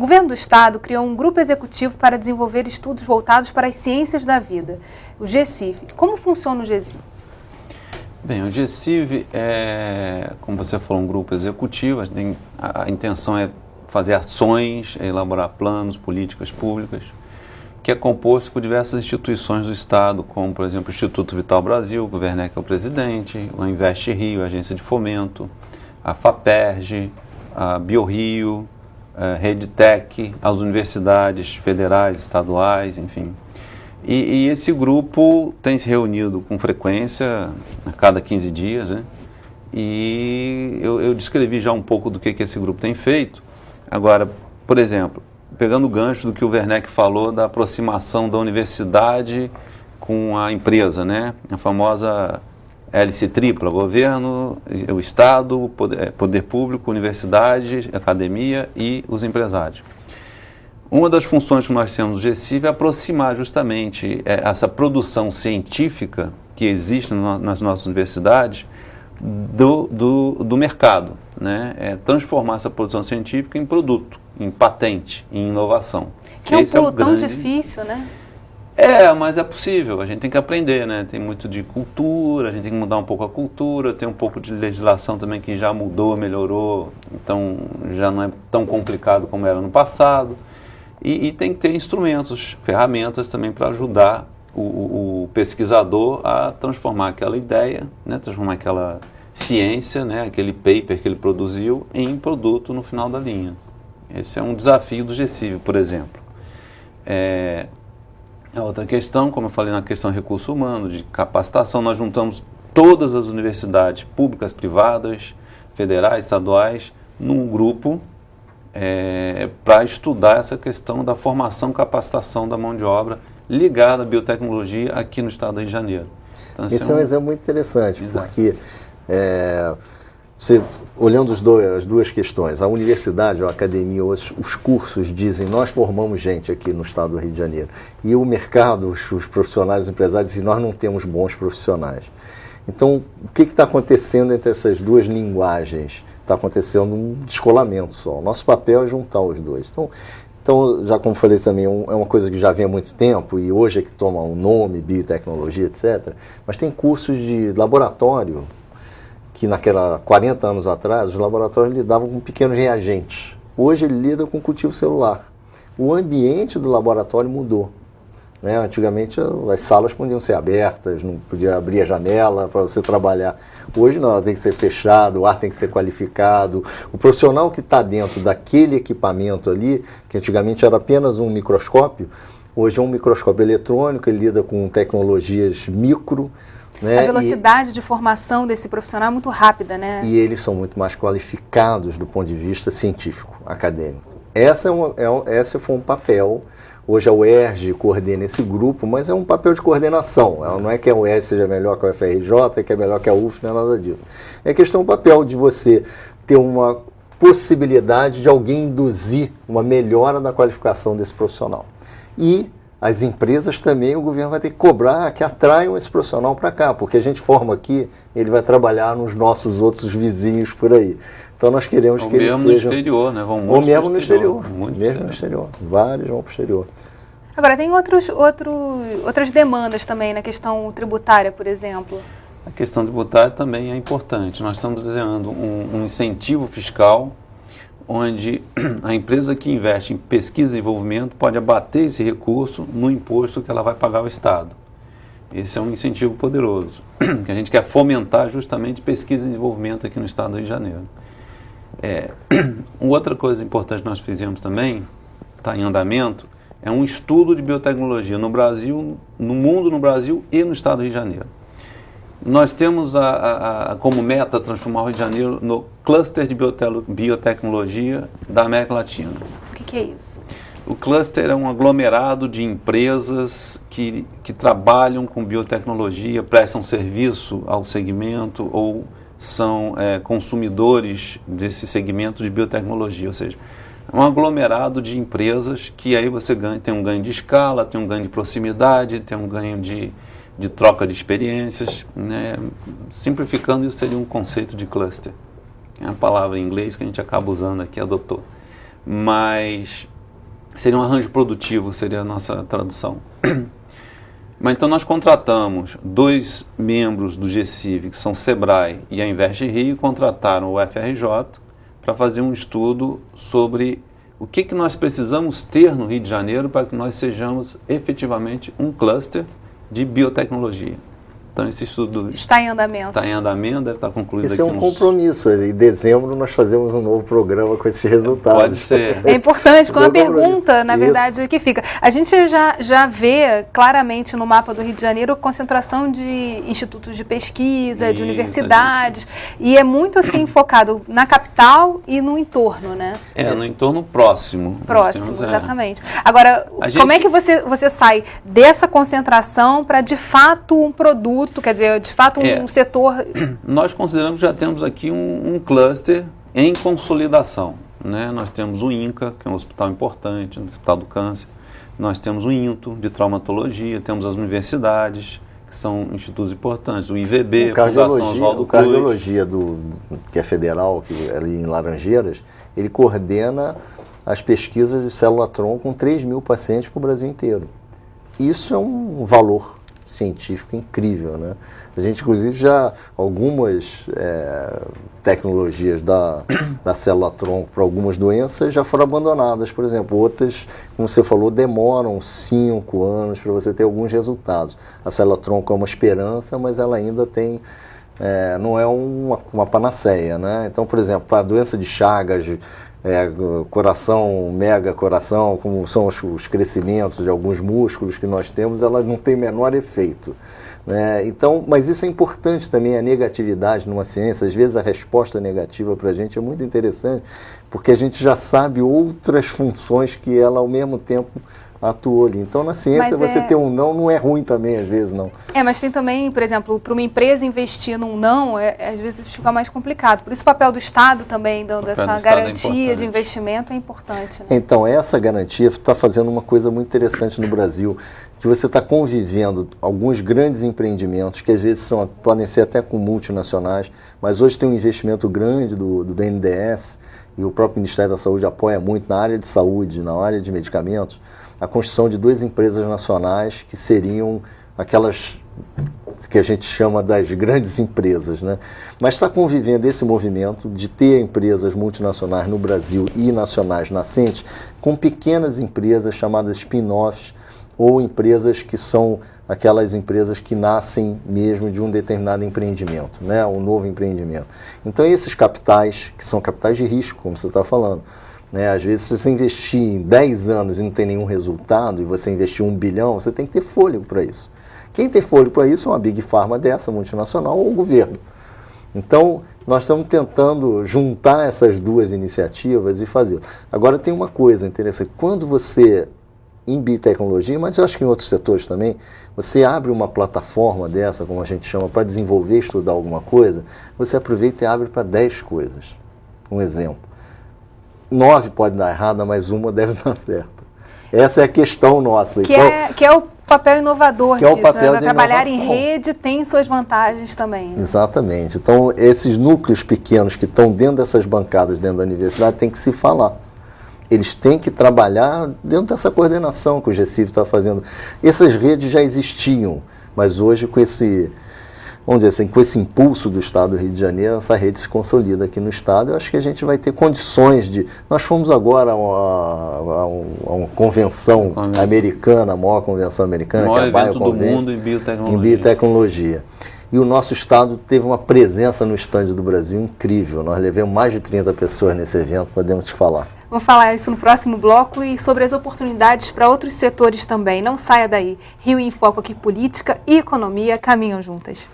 O governo do estado criou um grupo executivo para desenvolver estudos voltados para as ciências da vida, o GECIV. Como funciona o GECIV? Bem, o GECIV é, como você falou, um grupo executivo. A intenção é fazer ações, elaborar planos, políticas públicas, que é composto por diversas instituições do estado, como, por exemplo, o Instituto Vital Brasil, o Werneck é o presidente, o Invest Rio, a agência de fomento, a FAPERJ, a BioRio, a RedTech, as universidades federais, estaduais, enfim. E esse grupo tem se reunido com frequência, a cada 15 dias, né? E eu descrevi já um pouco do que esse grupo tem feito. Agora, por exemplo, pegando o gancho do que o Werneck falou da aproximação da universidade com a empresa, né? A famosa hélice tripla: governo, o Estado, poder público, universidade, academia e os empresários. Uma das funções que nós temos no GECIV é aproximar justamente essa produção científica que existe nas nossas universidades do mercado, né? Transformar essa produção científica em produto, em patente, em inovação. Que é um pulo tão difícil, né? Mas é possível, a gente tem que aprender, né? Tem muito de cultura, a gente tem que mudar um pouco a cultura, tem um pouco de legislação também que já mudou, melhorou, então já não é tão complicado como era no passado. E tem que ter instrumentos, ferramentas também para ajudar o pesquisador a transformar aquela ideia, né? Transformar aquela ciência, né? Aquele paper que ele produziu em produto no final da linha. Esse é um desafio do GECIV, por exemplo. A outra questão, como eu falei na questão de recurso humano, de capacitação, nós juntamos todas as universidades públicas, privadas, federais, estaduais, num grupo para estudar essa questão da formação e capacitação da mão de obra ligada à biotecnologia aqui no estado do Rio de Janeiro. Então, esse é um exemplo muito interessante, porque você, olhando as duas questões, a universidade, a academia, os cursos dizem: nós formamos gente aqui no estado do Rio de Janeiro. E o mercado, os profissionais, os empresários dizem: nós não temos bons profissionais. Então, o que está acontecendo entre essas duas linguagens? Está acontecendo um descolamento só. O nosso papel é juntar os dois. Então, já como falei também, é uma coisa que já vem há muito tempo e hoje é que toma o nome, biotecnologia, etc. Mas tem cursos de laboratório que 40 anos atrás, os laboratórios lidavam com pequenos reagentes. Hoje ele lida com cultivo celular. O ambiente do laboratório mudou, né? Antigamente as salas podiam ser abertas, não podia abrir a janela para você trabalhar. Hoje não, ela tem que ser fechada, o ar tem que ser qualificado. O profissional que está dentro daquele equipamento ali, que antigamente era apenas um microscópio, hoje é um microscópio eletrônico, ele lida com tecnologias micro, né? A velocidade de formação desse profissional é muito rápida, né? E eles são muito mais qualificados do ponto de vista científico, acadêmico. Esse foi um papel. Hoje a UERJ coordena esse grupo, mas é um papel de coordenação. Não é que a UERJ seja melhor que a UFRJ, que é melhor que a UF, não é nada disso. É questão do papel de você ter uma possibilidade de alguém induzir uma melhora na qualificação desse profissional. E as empresas também, o governo vai ter que cobrar que atraiam esse profissional para cá, porque a gente forma aqui, ele vai trabalhar nos nossos outros vizinhos por aí. Então nós queremos que eles sejam... Ou mesmo no exterior, né? Vão muitos ou mesmo no exterior. Mesmo no exterior. Vários vão para o exterior. Agora, tem outras demandas também na questão tributária, por exemplo? A questão tributária também é importante. Nós estamos desenhando um incentivo fiscal onde a empresa que investe em pesquisa e desenvolvimento pode abater esse recurso no imposto que ela vai pagar ao Estado. Esse é um incentivo poderoso, que a gente quer fomentar justamente pesquisa e desenvolvimento aqui no estado do Rio de Janeiro. Outra coisa importante que nós fizemos também, está em andamento, é um estudo de biotecnologia no Brasil, no mundo, no Brasil e no estado do Rio de Janeiro. Nós temos como meta transformar o Rio de Janeiro no cluster de biotecnologia da América Latina. O que é isso? O cluster é um aglomerado de empresas que trabalham com biotecnologia, prestam serviço ao segmento ou são consumidores desse segmento de biotecnologia, ou seja, é um aglomerado de empresas que aí você tem um ganho de escala, tem um ganho de proximidade, tem um ganho de troca de experiências, né? Simplificando, isso seria um conceito de cluster, que é uma palavra em inglês que a gente acaba usando aqui, adotou. mas seria um arranjo produtivo, seria a nossa tradução. Mas então nós contratamos 2 membros do GCIV, que são Sebrae e a Invest Rio, contrataram o FRJ para fazer um estudo sobre o que nós precisamos ter no Rio de Janeiro para que nós sejamos efetivamente um cluster de biotecnologia. Então esse estudo está em andamento. Está em andamento, deve estar concluído Esse aqui é um compromisso. Em dezembro nós fazemos um novo programa com esses resultados. Pode ser. É importante, com a Fazer um pergunta, compromisso. na verdade, que fica. A gente já vê claramente no mapa do Rio de Janeiro a concentração de institutos de pesquisa, de Isso, universidades, e é muito assim focado na capital e no entorno, né? No entorno próximo. Próximo, exatamente. Agora, como é que você sai dessa concentração para, de fato, um produto, quer dizer, de fato, um setor... Nós consideramos que já temos aqui um cluster em consolidação, né? Nós temos o INCA, que é um hospital importante, um hospital do câncer. Nós temos o INTO, de traumatologia, temos as universidades, que são institutos importantes, o IVB, a Fundação Oswaldo Cruz. O Cardiologia, que é federal, que é ali em Laranjeiras, ele coordena as pesquisas de célula-tronco com 3 mil pacientes para o Brasil inteiro. Isso é um valor científico incrível, né? A gente, inclusive, já algumas tecnologias da célula-tronco para algumas doenças já foram abandonadas, por exemplo. Outras, como você falou, demoram 5 anos para você ter alguns resultados. A célula-tronco é uma esperança, mas ela ainda tem, não é uma panaceia, né? Então, por exemplo, para a doença de Chagas, coração, mega coração, como são os crescimentos de alguns músculos que nós temos, ela não tem menor efeito, né? Então, mas isso é importante também, a negatividade numa ciência. Às vezes a resposta negativa para a gente é muito interessante, porque a gente já sabe outras funções que ela ao mesmo tempo atuou ali. Então, na ciência, você ter um não é ruim também, às vezes, não. Mas tem também, por exemplo, para uma empresa investir num não, às vezes fica mais complicado. Por isso o papel do Estado também, dando essa garantia de investimento, é importante. Né? Então, essa garantia está fazendo uma coisa muito interessante no Brasil, que você está convivendo alguns grandes empreendimentos, que às vezes podem ser até com multinacionais, mas hoje tem um investimento grande do BNDES, e o próprio Ministério da Saúde apoia muito na área de saúde, na área de medicamentos, a construção de 2 empresas nacionais que seriam aquelas que a gente chama das grandes empresas, né? Mas está convivendo esse movimento de ter empresas multinacionais no Brasil e nacionais nascentes com pequenas empresas chamadas spin-offs ou empresas que são aquelas empresas que nascem mesmo de um determinado empreendimento, né? Um novo empreendimento. Então esses capitais, que são capitais de risco, como você está falando, né? Às vezes, se você investir em 10 anos e não tem nenhum resultado, e você investir 1 bilhão, você tem que ter fôlego para isso. Quem tem fôlego para isso é uma Big Pharma dessa, multinacional, ou o governo. Então, nós estamos tentando juntar essas 2 iniciativas e fazer. Agora, tem uma coisa interessante. Quando você, em biotecnologia, mas eu acho que em outros setores também, você abre uma plataforma dessa, como a gente chama, para desenvolver, estudar alguma coisa, você aproveita e abre para 10 coisas. Um exemplo. 9 pode dar errado, mas 1 deve dar certo. Essa é a questão nossa. Que é o papel inovador disso, né? Trabalhar em rede tem suas vantagens também. Né? Exatamente. Então, esses núcleos pequenos que estão dentro dessas bancadas, dentro da universidade, tem que se falar. Eles têm que trabalhar dentro dessa coordenação que o GCIV está fazendo. Essas redes já existiam, mas hoje com esse... Vamos dizer assim, com esse impulso do Estado do Rio de Janeiro, essa rede se consolida aqui no Estado. Eu acho que a gente vai ter condições de... Nós fomos agora a uma convenção americana, a maior convenção americana, que é a evento do mundo em biotecnologia. Em biotecnologia. E o nosso Estado teve uma presença no estande do Brasil incrível. Nós levamos mais de 30 pessoas nesse evento, podemos te falar. Vou falar isso no próximo bloco e sobre as oportunidades para outros setores também. Não saia daí. Rio em Foco aqui, política e economia caminham juntas.